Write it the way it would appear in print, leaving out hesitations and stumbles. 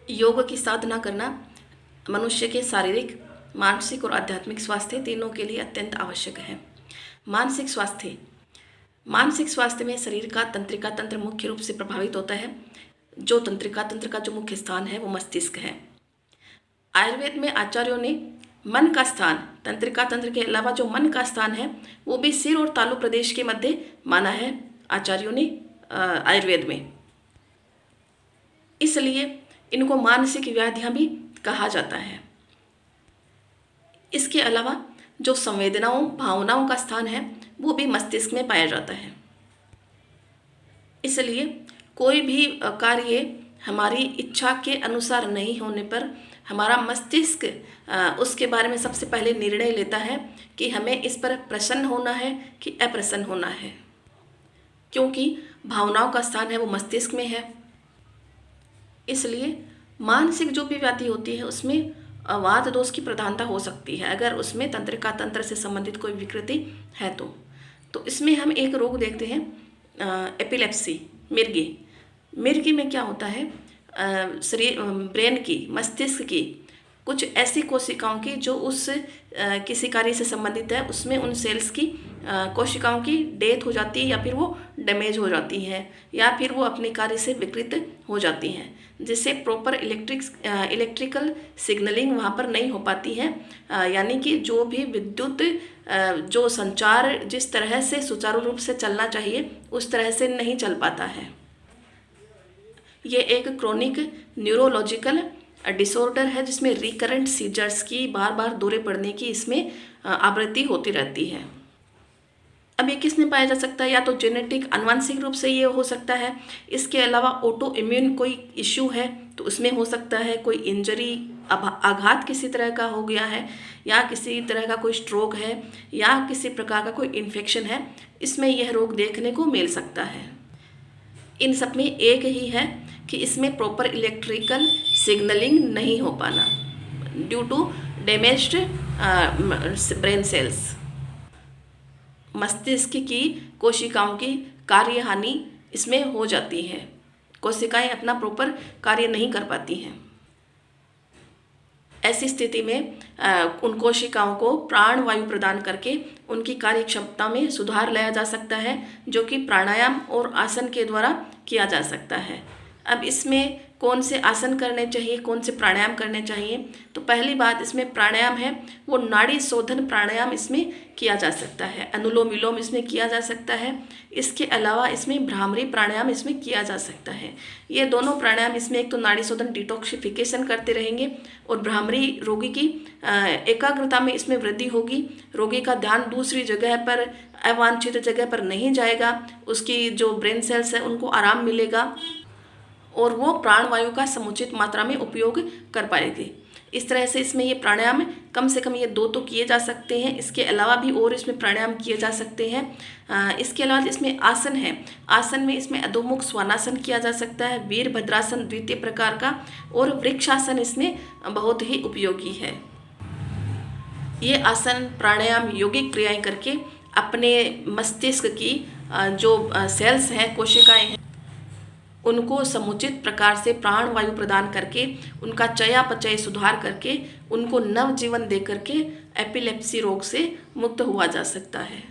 योग की साधना करना मनुष्य के शारीरिक, मानसिक और आध्यात्मिक स्वास्थ्य तीनों के लिए अत्यंत आवश्यक है। मानसिक स्वास्थ्य में शरीर का तंत्रिका तंत्र मुख्य रूप से प्रभावित होता है। जो तंत्रिका तंत्र का जो मुख्य स्थान है वो मस्तिष्क है। आयुर्वेद में आचार्यों ने मन का स्थान, तंत्रिका तंत्र के अलावा जो मन का स्थान है वो भी सिर और तालु प्रदेश के मध्य माना है आचार्यों ने आयुर्वेद में। इसलिए इनको मानसिक व्याधियां भी कहा जाता है। इसके अलावा जो संवेदनाओं, भावनाओं का स्थान है वो भी मस्तिष्क में पाया जाता है। इसलिए कोई भी कार्य हमारी इच्छा के अनुसार नहीं होने पर हमारा मस्तिष्क उसके बारे में सबसे पहले निर्णय लेता है कि हमें इस पर प्रसन्न होना है कि अप्रसन्न होना है, क्योंकि भावनाओं का स्थान है वो मस्तिष्क में है। इसलिए मानसिक जो भी व्याधि होती है उसमें वात दोष की प्रधानता हो सकती है, अगर उसमें तंत्रिका तंत्र से संबंधित कोई विकृति है तो इसमें हम एक रोग देखते हैं, एपिलेप्सी, मिर्गी में क्या होता है, शरीर, ब्रेन की, मस्तिष्क की कुछ ऐसी कोशिकाओं की जो उस किसी कार्य से संबंधित है, उसमें उन सेल्स की कोशिकाओं की डेथ हो जाती है या फिर वो डैमेज हो जाती है या फिर वो अपने कार्य से विकृत हो जाती हैं, जिससे प्रॉपर इलेक्ट्रिकल सिग्नलिंग वहाँ पर नहीं हो पाती है। यानी कि जो भी विद्युत जो संचार जिस तरह से सुचारू रूप से चलना चाहिए उस तरह से नहीं चल पाता है। ये एक क्रोनिक न्यूरोलॉजिकल डिसऑर्डर है जिसमें रिकरेंट सीजर्स की, बार बार दौरे पड़ने की इसमें आवृत्ति होती रहती है। अब ये किस में पाया जा सकता है, या तो जेनेटिक आनुवंशिक रूप से ये हो सकता है। इसके अलावा ऑटो इम्यून कोई इश्यू है तो उसमें हो सकता है, कोई इंजरी, आघात किसी तरह का हो गया है या किसी तरह का कोई स्ट्रोक है या किसी प्रकार का कोई इन्फेक्शन है, इसमें यह रोग देखने को मिल सकता है। इन सब में एक ही है कि इसमें प्रॉपर इलेक्ट्रिकल सिग्नलिंग नहीं हो पाना due to damaged brain cells. मस्तिष्क की कोशिकाओं की कार्य हानि इसमें हो जाती है, कोशिकाएं अपना प्रॉपर कार्य नहीं कर पाती हैं। ऐसी स्थिति में उन कोशिकाओं को प्राण वायु प्रदान करके उनकी कार्य क्षमता में सुधार लाया जा सकता है, जो कि प्राणायाम और आसन के द्वारा किया जा सकता है। अब इसमें कौन से आसन करने चाहिए, कौन से प्राणायाम करने चाहिए, तो पहली बात इसमें प्राणायाम है वो नाड़ी शोधन प्राणायाम इसमें किया जा सकता है, अनुलोम विलोम इसमें किया जा सकता है। इसके अलावा इसमें भ्रामरी प्राणायाम इसमें किया जा सकता है। ये दोनों प्राणायाम इसमें एक तो नाड़ी शोधन डिटॉक्सिफिकेशन करते रहेंगे और भ्रामरी रोगी की एकाग्रता में इसमें वृद्धि होगी, रोगी का ध्यान दूसरी जगह पर, अवांछित जगह पर नहीं जाएगा, उसकी जो ब्रेन सेल्स है उनको आराम मिलेगा और वो प्राणवायु का समुचित मात्रा में उपयोग कर पाएगी। इस तरह से इसमें ये प्राणायाम कम से कम ये 2 तो किए जा सकते हैं। इसके अलावा भी और इसमें प्राणायाम किए जा सकते हैं। इसके अलावा इसमें आसन है, आसन में इसमें अधोमुख स्वानासन किया जा सकता है, वीरभद्रासन द्वितीय प्रकार का, और वृक्षासन इसमें बहुत ही उपयोगी है। ये आसन, प्राणायाम, यौगिक क्रियाएं करके अपने मस्तिष्क की जो सेल्स हैं, कोशिकाएं हैं, उनको समुचित प्रकार से प्राण वायु प्रदान करके उनका चयापचय सुधार करके उनको नव जीवन दे करके एपिलेप्सी रोग से मुक्त हुआ जा सकता है।